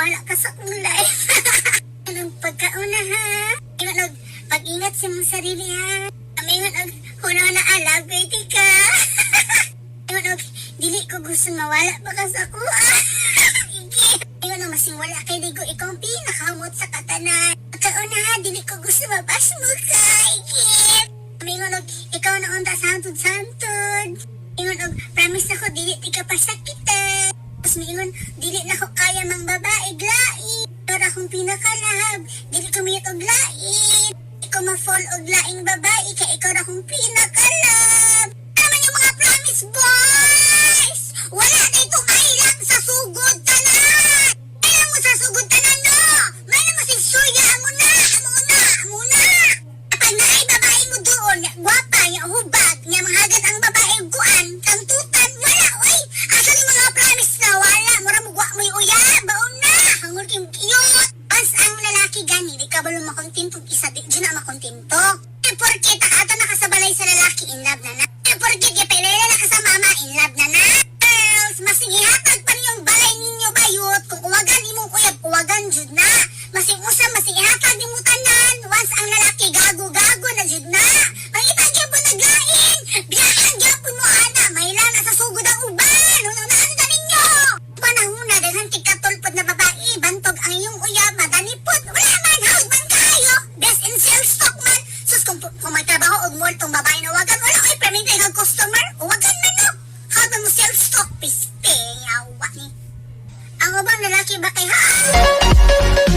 mawala ka sa kulay. Anong pagkauna ha? Ingon og pag-ingat sa mong sarili ha. Ingon og huno na alag, pwede ka. Ingon og dili ko gusto mawala pa ka sa kuha. Ingon og masing wala kay digo ikaw ang pinakahamot sa katanan. Pagkauna ha, dili ko gusto mabas mo ka. Ingon og ikaw na unta santod-santod. Ingon og promise ako dili di ka pasakitan. Tapos mingon, dili na ko kaya mang babae, glai. Pero akong pinakalahab, dili ko miyot og lain. Di ko ma-fall og laing babae, kaya ikaw na akong pinakalahab. Ano man yung mga promise, boys? Wala na itong ailang sa sugod tanan. Ailang mo sa sugod tanan, no? May naman si Suya, amuna. Kapag naay babae mo doon, gwapa, yung hubag, yung mahagad ang babae, guan, kang tutan, wala, oy. Asa ni mga promise na wala, mura mo guwa mo yung uya, baon na, hangul kim cute. Once ang lalaki gani, di ka ba makontento, isa di na makontento. Porke takata nakasabalay sa lalaki, in love na na. Porke gipilala na ka sa mama, in love na na. Girls, masigihatag pa niyong balay ninyo bayot, kung uwagan imong uyab, uwagan jud na. Masing-usam, masigihatag ni mo tanan, once ang lalaki gago-gago na jud na. Mangitagyan po naglain, biyahan gyapon mo ana, mahilan na sa sugod ang uban, unang naanda ninyo. Panahon na, daghan tigkatulpod na babae, bantog ang iyong uyab, madanipod, wala man, house man kayo, best in sales stock man. Sus, kung may trabaho og mall tong babae na wagan, wala ko'y permit kang customer, wagan man no. How ba mo sales stock, piste, yawa ni. Ang ubang lalaki ba kay ha?